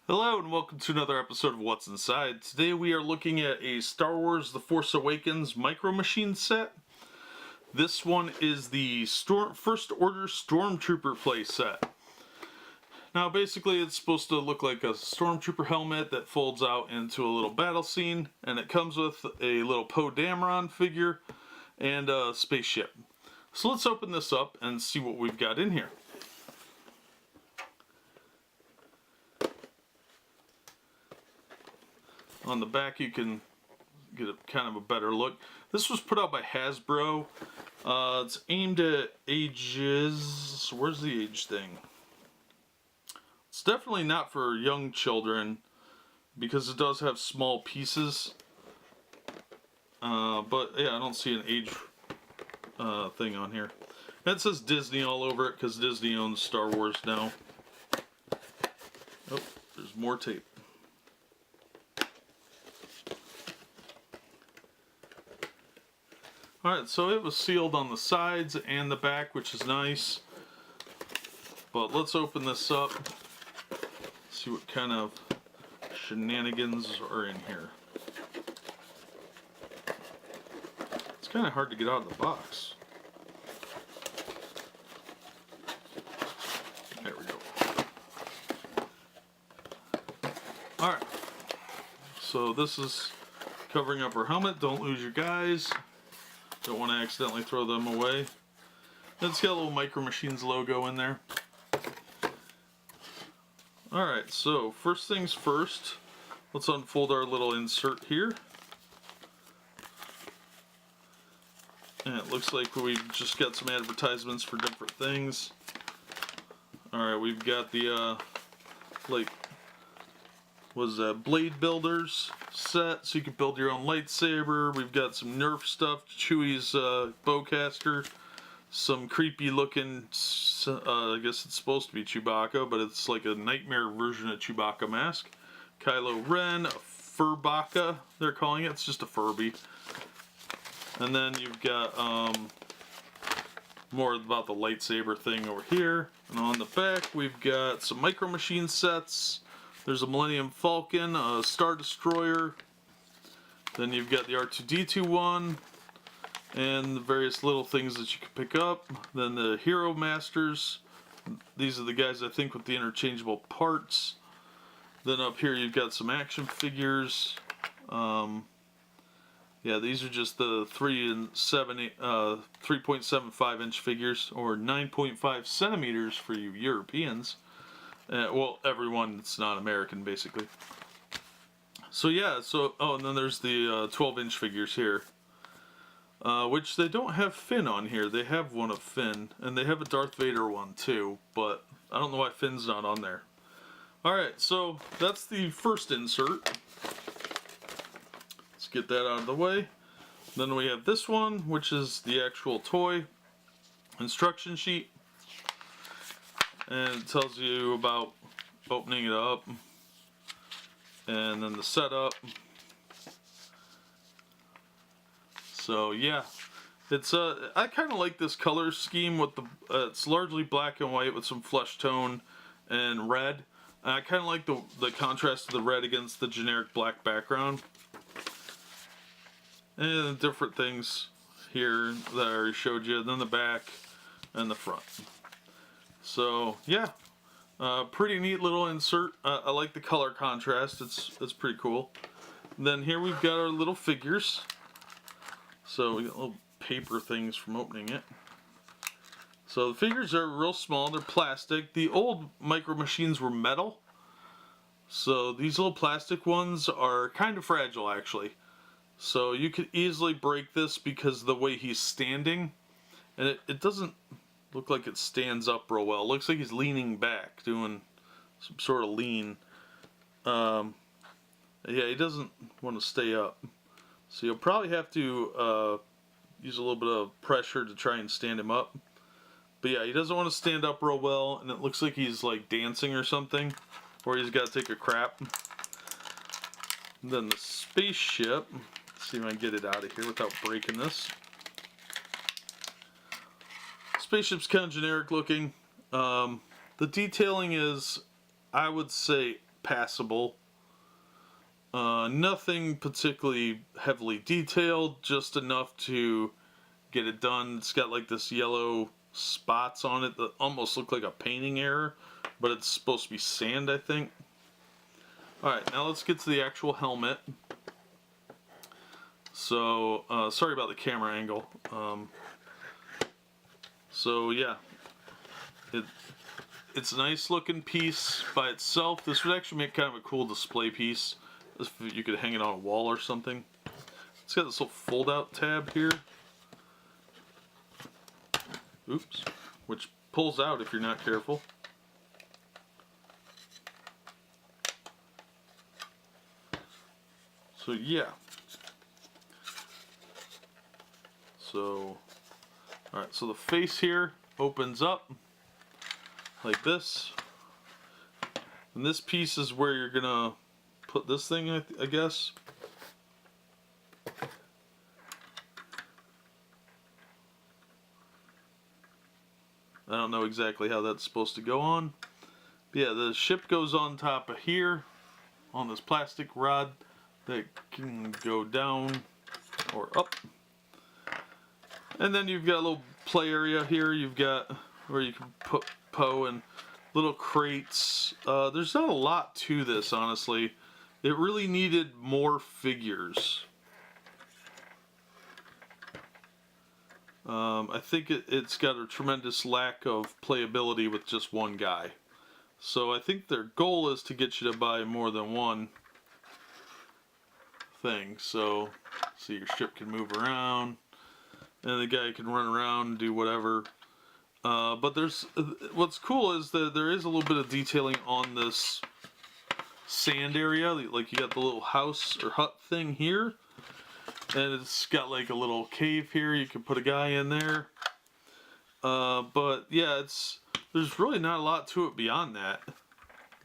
Hello and welcome to another episode of What's Inside. Today we are looking at a Star Wars The Force Awakens Micro Machine set. This one is the First Order Stormtrooper Playset. Now basically it's supposed to look like a Stormtrooper helmet that folds out into a little battle scene, and it comes with a little Poe Dameron figure and a spaceship. So let's open this up and see what we've got in here. On the back you can get a kind of a better look. This was put out by Hasbro. It's aimed at ages... Where's the age thing? It's definitely not for young children because it does have small pieces. But yeah, I don't see an age thing on here. And it says Disney all over it because Disney owns Star Wars now. Oh, there's more tape. Alright, so it was sealed on the sides and the back, which is nice. But let's open this up, see what kind of shenanigans are in here. It's kind of hard to get out of the box. There we go. Alright, so this is covering up her helmet. Don't lose your guys. Don't want to accidentally throw them away. It's got a little Micro Machines logo in there. Alright, so first things first, let's unfold our little insert here. And it looks like we've just got some advertisements for different things. Alright, we've got the, blade builders set, so you can build your own lightsaber. We've got some Nerf stuff, Chewie's bowcaster, some creepy looking, I guess it's supposed to be Chewbacca, but it's like a nightmare version of Chewbacca mask. Kylo Ren, a Furbacca, they're calling it. It's just a Furby. And then you've got more about the lightsaber thing over here. And on the back we've got some Micro Machine sets. There's a Millennium Falcon, a Star Destroyer, then you've got the R2-D2 one, and the various little things that you can pick up. Then the Hero Masters, these are the guys I think with the interchangeable parts. Then up here you've got some action figures. Yeah, these are just the 3.75 inch figures, or 9.5 centimeters for you Europeans. Well, everyone that's not American, basically. So yeah, and then there's the 12-inch figures here. Which they don't have Finn on here. They have one of Finn, and they have a Darth Vader one too, but I don't know why Finn's not on there. Alright, so that's the first insert. Let's get that out of the way. Then we have this one, which is the actual toy instruction sheet. And it tells you about opening it up, and then the setup. So yeah, it's I kind of like this color scheme with the it's largely black and white with some flesh tone and red. And I kind of like the contrast of the red against the generic black background. And different things here that I already showed you. Then the back and the front. So yeah, pretty neat little insert. I like the color contrast. It's pretty cool. And then here we've got our little figures. So we got little paper things from opening it. So the figures are real small. They're plastic. The old Micro Machines were metal. So these little plastic ones are kind of fragile actually. So you could easily break this because of the way he's standing. And it doesn't look like it stands up real well. It looks like he's leaning back, doing some sort of lean. Yeah, he doesn't want to stay up. So you'll probably have to use a little bit of pressure to try and stand him up. But yeah, he doesn't want to stand up real well, and it looks like he's like dancing or something, or he's got to take a crap. And then the spaceship. Let's see if I can get it out of here without breaking this. Spaceship's kind of generic looking. The detailing is, I would say, passable. Nothing particularly heavily detailed, just enough to get it done. It's got like this yellow spots on it that almost look like a painting error, but it's supposed to be sand, I think. Alright, now let's get to the actual helmet. So, sorry about the camera angle. So yeah, it's a nice looking piece by itself. This would actually make kind of a cool display piece. If you could hang it on a wall or something. It's got this little fold out tab here. Oops. Which pulls out if you're not careful. So yeah. So, alright, so the face here opens up like this. And this piece is where you're gonna put this thing, I guess. I don't know exactly how that's supposed to go on. But yeah, the ship goes on top of here on this plastic rod that can go down or up. And then you've got a little play area here. You've got where you can put Poe and little crates. There's not a lot to this, honestly. It really needed more figures. I think it's got a tremendous lack of playability with just one guy. So I think their goal is to get you to buy more than one thing. So your ship can move around, and the guy can run around and do whatever. But what's cool is that there is a little bit of detailing on this sand area. Like you got the little house or hut thing here, and it's got like a little cave here. You can put a guy in there. But yeah, there's really not a lot to it beyond that.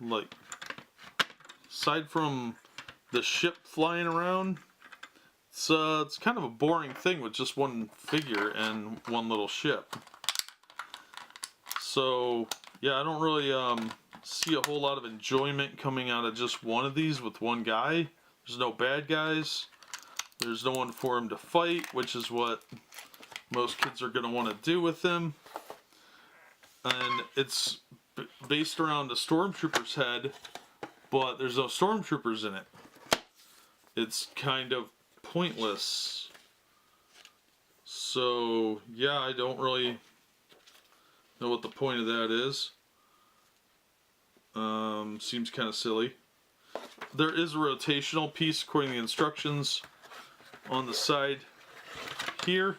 Like, aside from the ship flying around, it's kind of a boring thing with just one figure and one little ship. So yeah, I don't really see a whole lot of enjoyment coming out of just one of these with one guy. There's no bad guys. There's no one for him to fight, which is what most kids are going to want to do with him. And it's based around a Stormtrooper's head, but there's no Stormtroopers in it. It's kind of pointless. So yeah, I don't really know what the point of that is. Seems kind of silly. There is a rotational piece according to the instructions on the side here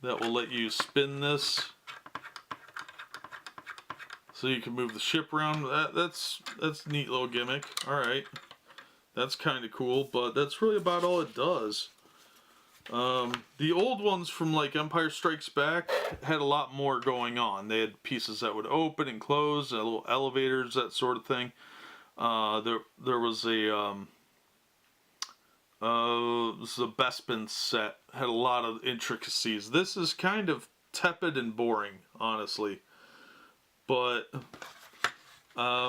that will let you spin this so you can move the ship around. That's a neat little gimmick. Alright, that's kind of cool, but that's really about all it does. The old ones from like Empire Strikes Back had a lot more going on. They had pieces that would open and close, little elevators, that sort of thing. There was the Bespin set, had a lot of intricacies. This is kind of tepid and boring, honestly. But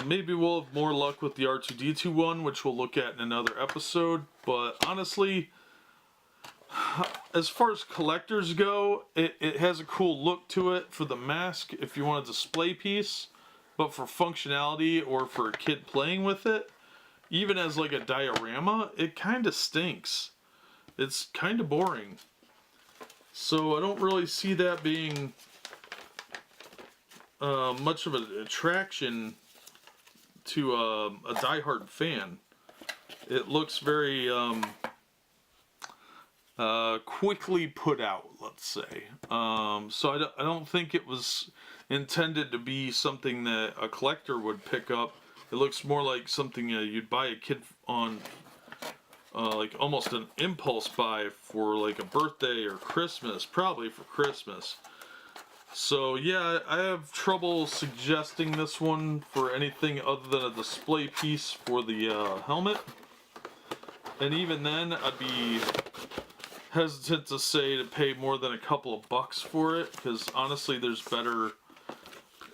maybe we'll have more luck with the R2-D2 one, which we'll look at in another episode. But honestly, as far as collectors go, it has a cool look to it for the mask if you want a display piece. But for functionality or for a kid playing with it, even as like a diorama, it kind of stinks. It's kind of boring. So I don't really see that being much of an attraction to a diehard fan. It looks very quickly put out, let's say. So I don't think it was intended to be something that a collector would pick up. It looks more like something you'd buy a kid on, like almost an impulse buy for like a birthday or Christmas, probably for Christmas. So yeah, I have trouble suggesting this one for anything other than a display piece for the helmet. And even then, I'd be hesitant to say to pay more than a couple of bucks for it, because honestly there's better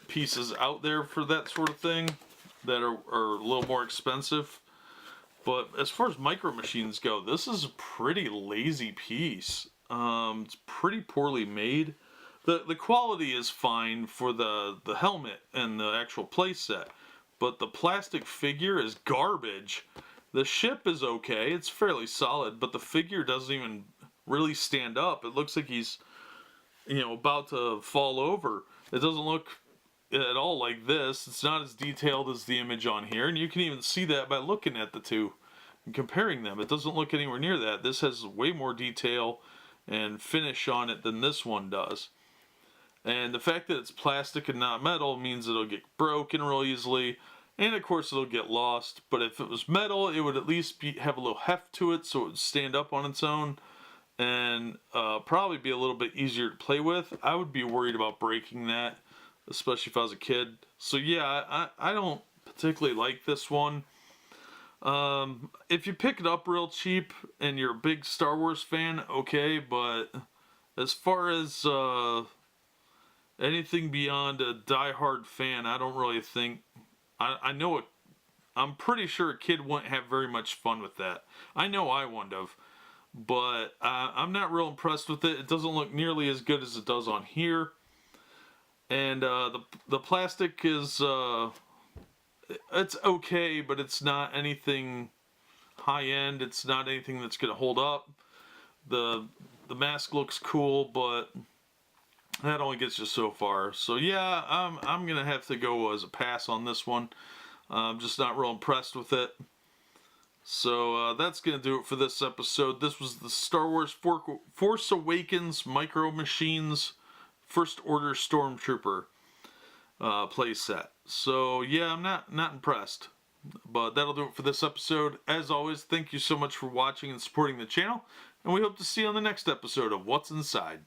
pieces out there for that sort of thing. that are a little more expensive. But as far as Micro Machines go, this is a pretty lazy piece. It's pretty poorly made. The quality is fine for the helmet and the actual playset, but the plastic figure is garbage. The ship is okay, it's fairly solid, but the figure doesn't even really stand up. It looks like he's, about to fall over. It doesn't look at all like this. It's not as detailed as the image on here, and you can even see that by looking at the two and comparing them. It doesn't look anywhere near that. This has way more detail and finish on it than this one does. And the fact that it's plastic and not metal means it'll get broken real easily, and of course it'll get lost. But if it was metal, it would at least have a little heft to it, so it would stand up on its own, and probably be a little bit easier to play with. I would be worried about breaking that, especially if I was a kid. So yeah, I don't particularly like this one. If you pick it up real cheap and you're a big Star Wars fan, okay, but as far as anything beyond a die-hard fan, I don't really think, I know it, I'm pretty sure a kid wouldn't have very much fun with that. I know I wouldn't have, but I'm not real impressed with it. It doesn't look nearly as good as it does on here. And the plastic is, it's okay, but it's not anything high-end. It's not anything that's going to hold up. The mask looks cool, but that only gets you so far. So yeah, I'm going to have to go as a pass on this one. I'm just not real impressed with it. So that's going to do it for this episode. This was the Star Wars Force Awakens Micro Machines First Order Stormtrooper playset. So yeah, I'm not impressed. But that'll do it for this episode. As always, thank you so much for watching and supporting the channel. And we hope to see you on the next episode of What's Inside.